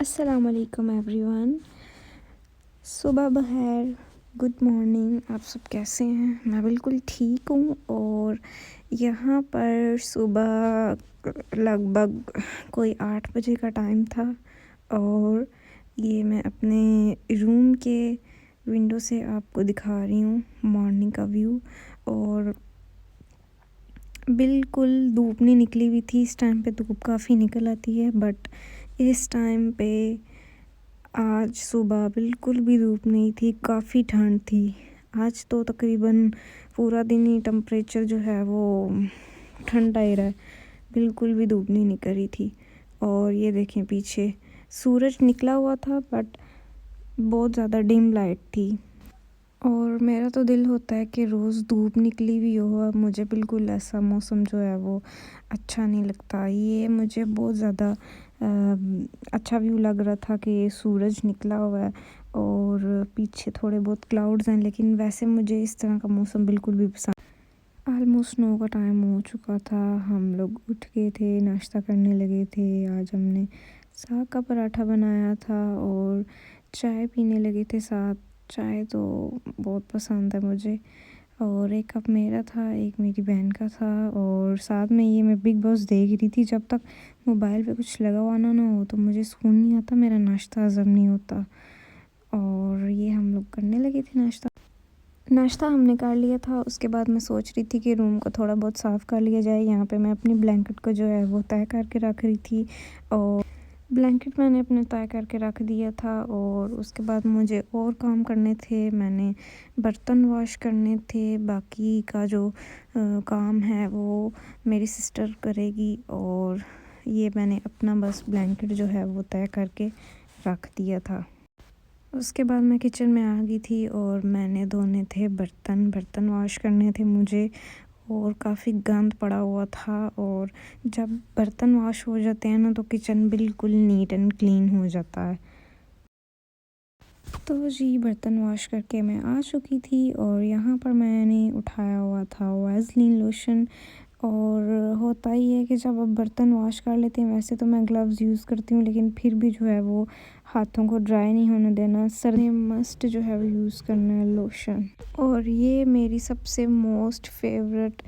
अस्सलाम वालेकुम एवरीवन। सुबह बखैर, गुड मॉर्निंग। आप सब कैसे हैं? मैं बिल्कुल ठीक हूँ। और यहाँ पर सुबह लगभग कोई 8 बजे का टाइम था और ये मैं अपने रूम के विंडो से आपको दिखा रही हूँ मॉर्निंग का व्यू। और बिल्कुल धूप नहीं निकली हुई थी। इस टाइम पे धूप काफ़ी निकल आती है, बट इस टाइम पे आज सुबह बिल्कुल भी धूप नहीं थी, काफ़ी ठंड थी। आज तो तकरीबन पूरा दिन ही टेम्परेचर जो है वो ठंडा ही रहा है, बिल्कुल भी धूप नहीं निकल रही थी। और ये देखें पीछे सूरज निकला हुआ था, बट बहुत ज़्यादा डिम लाइट थी। और मेरा तो दिल होता है कि रोज़ धूप निकली हुई हो। अब मुझे बिल्कुल ऐसा मौसम जो है वो अच्छा नहीं लगता। ये मुझे बहुत ज़्यादा अच्छा व्यू लग रहा था कि सूरज निकला हुआ है और पीछे थोड़े बहुत क्लाउड्स हैं, लेकिन वैसे मुझे इस तरह का मौसम बिल्कुल भी पसंद। ऑलमोस्ट 9 का टाइम हो चुका था। हम लोग उठ गए थे, नाश्ता करने लगे थे। आज हमने साग का पराठा बनाया था और चाय पीने लगे थे साथ। चाय तो बहुत पसंद है मुझे। और एक कप मेरा था, एक मेरी बहन का था। और साथ में ये मैं बिग बॉस देख रही थी। जब तक मोबाइल पे कुछ लगा हुआ ना हो तो मुझे सुकून नहीं आता, मेरा नाश्ता हज़म नहीं होता। और ये हम लोग करने लगे थे नाश्ता हमने कर लिया था। उसके बाद मैं सोच रही थी कि रूम को थोड़ा बहुत साफ़ कर लिया जाए। यहाँ पे मैं अपनी ब्लैंकेट को जो है वो तय करके रख रही थी और ब्लैंकेट मैंने अपने तय करके रख दिया था। और उसके बाद मुझे और काम करने थे, मैंने बर्तन वॉश करने थे। बाकी का जो काम है वो मेरी सिस्टर करेगी। और ये मैंने अपना बस ब्लैंकेट जो है वो तय करके रख दिया था। उसके बाद मैं किचन में आ गई थी और मैंने धोने थे बर्तन वॉश करने थे मुझे। और काफ़ी गंद पड़ा हुआ था। और जब बर्तन वॉश हो जाते हैं ना तो किचन बिल्कुल नीट एंड क्लीन हो जाता है। तो जी बर्तन वॉश करके मैं आ चुकी थी और यहाँ पर मैंने उठाया हुआ था वैसलीन लोशन। और होता ही है कि जब आप बर्तन वॉश कर लेते हैं, वैसे तो मैं ग्लव्स यूज़ करती हूँ, लेकिन फिर भी जो है वो हाथों को ड्राई नहीं होने देना। सर्दी में मस्ट जो है वो यूज़ करना है लोशन। और ये मेरी सबसे मोस्ट फेवरेट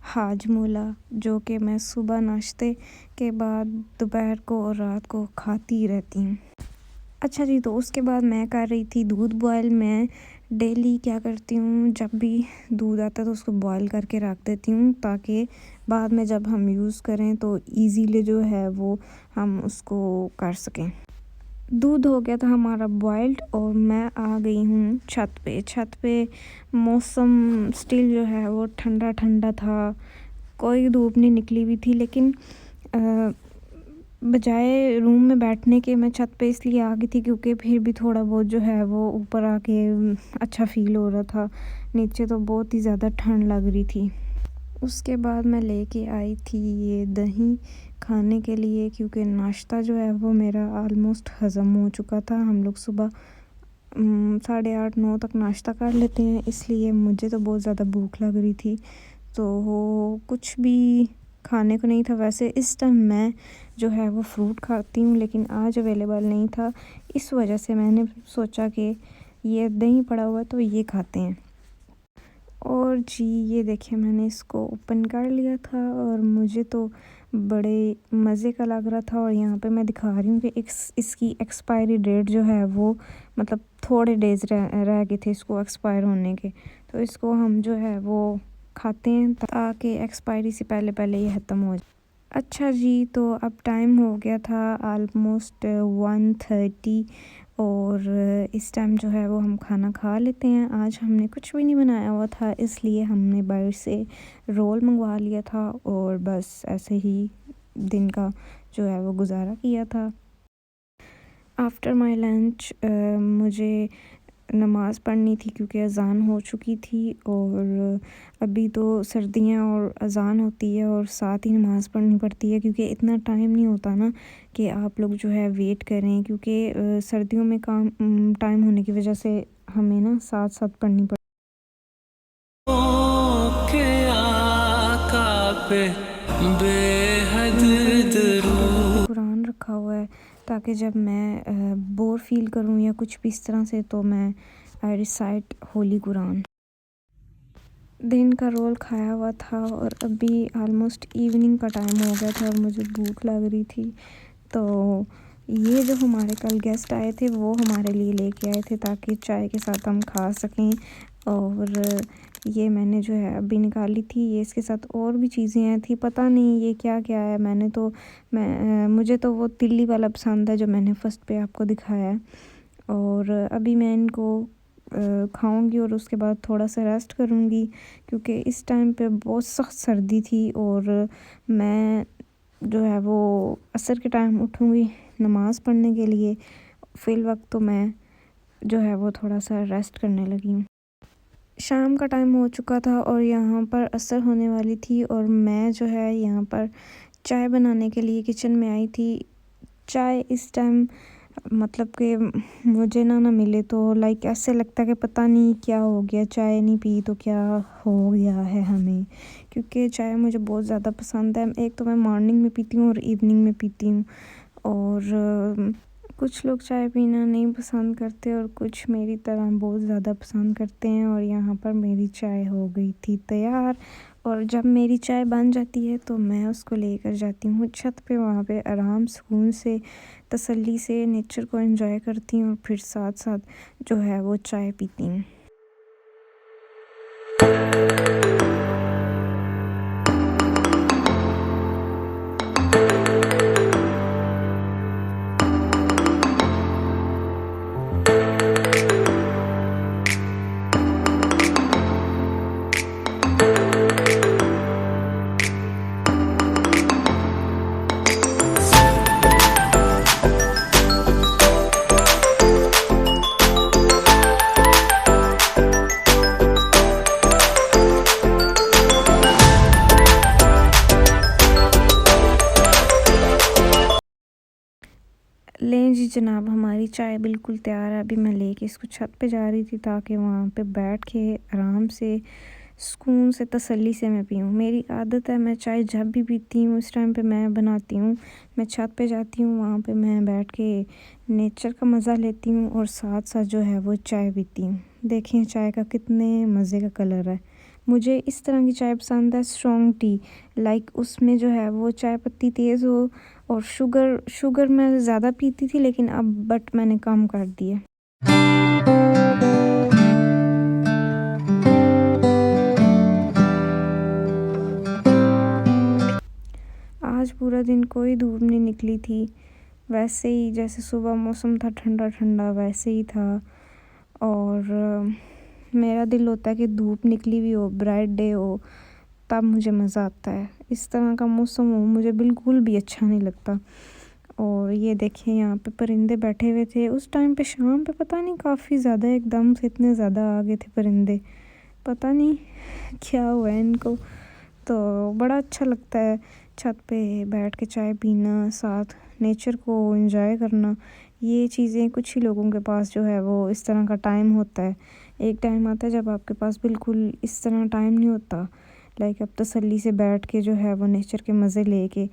हाजमोला, जो कि मैं सुबह नाश्ते के बाद दोपहर को और रात को खाती रहती हूँ। अच्छा जी, तो उसके बाद मैं कर रही थी दूध बॉयल। मैं डेली क्या करती हूँ, जब भी दूध आता है तो उसको बॉयल करके रख देती हूँ, ताकि बाद में जब हम यूज़ करें तो इजीली जो है वो हम उसको कर सकें। दूध हो गया था हमारा बॉइल्ड और मैं आ गई हूँ छत पे। मौसम स्टिल जो है वो ठंडा ठंडा था, कोई धूप नहीं निकली हुई थी। लेकिन बजाय रूम में बैठने के मैं छत पे इसलिए आ गई थी क्योंकि फिर भी थोड़ा बहुत जो है वो ऊपर आके अच्छा फ़ील हो रहा था। नीचे तो बहुत ही ज़्यादा ठंड लग रही थी। उसके बाद मैं लेके आई थी ये दही खाने के लिए, क्योंकि नाश्ता जो है वो मेरा ऑलमोस्ट हज़म हो चुका था। हम लोग सुबह 8:30-9 तक नाश्ता कर लेते हैं, इसलिए मुझे तो बहुत ज़्यादा भूख लग रही थी। तो वो कुछ भी खाने को नहीं था। वैसे इस टाइम मैं जो है वो फ्रूट खाती हूँ, लेकिन आज अवेलेबल नहीं था, इस वजह से मैंने सोचा कि ये दही पड़ा हुआ है तो ये खाते हैं। और जी ये देखिए मैंने इसको ओपन कर लिया था और मुझे तो बड़े मज़े का लग रहा था। और यहाँ पे मैं दिखा रही हूँ कि इसकी एक्सपायरी डेट जो है वो मतलब थोड़े डेज़ रह गए थे इसको एक्सपायर होने के। तो इसको हम जो है वो खाते हैं ताकि एक्सपायरी से पहले पहले ये ख़त्म हो जाए। अच्छा जी, तो अब टाइम हो गया था ऑलमोस्ट 1:30 और इस टाइम जो है वो हम खाना खा लेते हैं। आज हमने कुछ भी नहीं बनाया हुआ था, इसलिए हमने बाहर से रोल मंगवा लिया था और बस ऐसे ही दिन का जो है वो गुजारा किया था। आफ्टर माय लंच मुझे नमाज़ पढ़नी थी क्योंकि अज़ान हो चुकी थी। और अभी तो सर्दियाँ और अज़ान होती है और साथ ही नमाज़ पढ़नी पड़ती है, क्योंकि इतना टाइम नहीं होता ना कि आप लोग जो है वेट करें, क्योंकि सर्दियों में काम टाइम होने की वजह से हमें ना साथ साथ पढ़नी पड़ती है। कुरान रखा हुआ है ताकि जब मैं बोर फील करूँ या कुछ भी इस तरह से, तो मैं आई रिसाइट होली कुरान। दिन का रोल खाया हुआ था और अभी ऑलमोस्ट इवनिंग का टाइम हो गया था और मुझे भूख लग रही थी। तो ये जो हमारे कल गेस्ट आए थे वो हमारे लिए लेके आए थे ताकि चाय के साथ हम खा सकें। और ये मैंने जो है अभी निकाली थी, ये इसके साथ और भी चीज़ें आई थी, पता नहीं ये क्या क्या है। मुझे तो वो तिल्ली वाला पसंद है जो मैंने फ़र्स्ट पे आपको दिखाया है। और अभी मैं इनको खाऊंगी और उसके बाद थोड़ा सा रेस्ट करूंगी, क्योंकि इस टाइम पे बहुत सख्त सर्दी थी। और मैं जो है वो असर के टाइम उठूंगी नमाज़ पढ़ने के लिए। फ़िल वक्त तो मैं जो है वो थोड़ा सा रेस्ट करने लगी हूँ। शाम का टाइम हो चुका था और यहाँ पर असर होने वाली थी और मैं जो है यहाँ पर चाय बनाने के लिए किचन में आई थी। चाय इस टाइम मतलब कि मुझे ना मिले तो लाइक ऐसे लगता है कि पता नहीं क्या हो गया, चाय नहीं पी तो क्या हो गया है हमें। क्योंकि चाय मुझे बहुत ज़्यादा पसंद है। एक तो मैं मॉर्निंग में पीती हूँ और इवनिंग में पीती हूँ। और कुछ लोग चाय पीना नहीं पसंद करते और कुछ मेरी तरह बहुत ज़्यादा पसंद करते हैं। और यहाँ पर मेरी चाय हो गई थी तैयार। और जब मेरी चाय बन जाती है तो मैं उसको लेकर जाती हूँ छत पे, वहाँ पे आराम सुकून से तसल्ली से नेचर को एंजॉय करती हूँ और फिर साथ साथ जो है वो चाय पीती हूँ। लें जी जनाब, हमारी चाय बिल्कुल तैयार है। अभी मैं लेके इसको छत पे जा रही थी ताकि वहाँ पे बैठ के आराम से सुकून से तसल्ली से मैं पीऊँ। मेरी आदत है, मैं चाय जब भी पीती हूँ उस टाइम पे मैं बनाती हूँ, मैं छत पे जाती हूँ, वहाँ पे मैं बैठ के नेचर का मज़ा लेती हूँ और साथ साथ जो है वो चाय पीती हूँ। देखें चाय का कितने मज़े का कलर है। मुझे इस तरह की चाय पसंद है, स्ट्रॉन्ग टी, लाइक उसमें जो है वो चाय पत्ती तेज़ हो। और शुगर मैं ज़्यादा पीती थी लेकिन अब बट मैंने कम कर दिया। आज पूरा दिन कोई धूप नहीं निकली थी, वैसे ही जैसे सुबह मौसम था ठंडा ठंडा वैसे ही था। और मेरा दिल होता है कि धूप निकली हुई हो, ब्राइट डे हो, तब मुझे मज़ा आता है। इस तरह का मौसम हो मुझे बिल्कुल भी अच्छा नहीं लगता। और ये देखें यहाँ पे परिंदे बैठे हुए थे उस टाइम पे, शाम पे पता नहीं काफ़ी ज़्यादा एकदम से इतने ज़्यादा आ गए थे परिंदे, पता नहीं क्या हुआ है इनको। तो बड़ा अच्छा लगता है छत पे बैठ के चाय पीना, साथ नेचर को एंजॉय करना। ये चीज़ें कुछ ही लोगों के पास जो है वो इस तरह का टाइम होता है। एक टाइम आता है जब आपके पास बिल्कुल इस तरह टाइम नहीं होता, लाइक आप तसल्ली से बैठ के जो है वो नेचर के मज़े लेके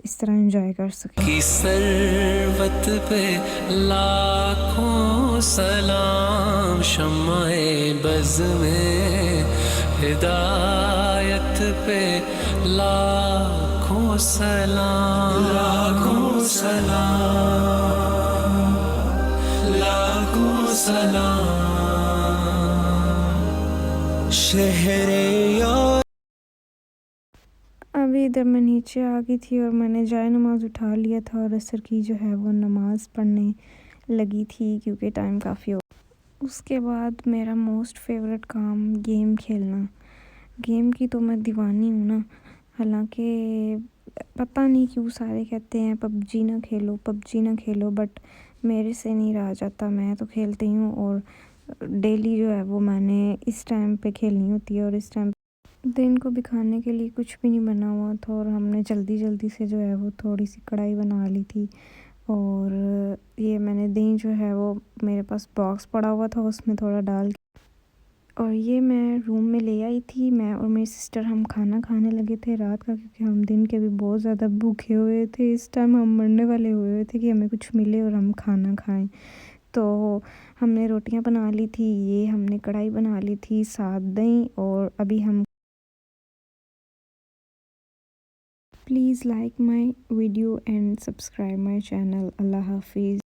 इस तरह एंजॉय कर सकें। की सरवत पे लाखों सलाम, शम्माए बज़ में हिदायत पे लाखों सलाम, लाखों सलाम, लाखों सलाम। शहरे अभी इधर मैं नीचे आ गई थी और मैंने जाए नमाज़ उठा लिया था और असर की जो है वो नमाज़ पढ़ने लगी थी क्योंकि टाइम काफ़ी हो। उसके बाद मेरा मोस्ट फेवरेट काम गेम खेलना। गेम की तो मैं दीवानी हूँ ना, हालांकि पता नहीं क्यों सारे कहते हैं पबजी ना खेलो, पबजी ना खेलो, बट मेरे से नहीं रहा जाता, मैं तो खेलती हूँ। और डेली जो है वो मैंने इस टाइम पे खेलनी होती है। और इस टाइम दिन को भी खाने के लिए कुछ भी नहीं बना हुआ था और हमने जल्दी जल्दी से जो है वो थोड़ी सी कढ़ाई बना ली थी। और ये मैंने दही जो है वो मेरे पास बॉक्स पड़ा हुआ था उसमें थोड़ा डाल और ये मैं रूम में ले आई थी। मैं और मेरी सिस्टर हम खाना खाने लगे थे रात का, क्योंकि हम दिन के भी बहुत ज़्यादा भूखे हुए थे। इस टाइम हम मरने वाले हुए थे कि हमें कुछ मिले और हम खाना खाएं। तो हमने रोटियां बना ली थी, ये हमने कढ़ाई बना ली थी, साथ दही। और अभी हम please like my video and subscribe my channel. अल्लाह हाफिज़।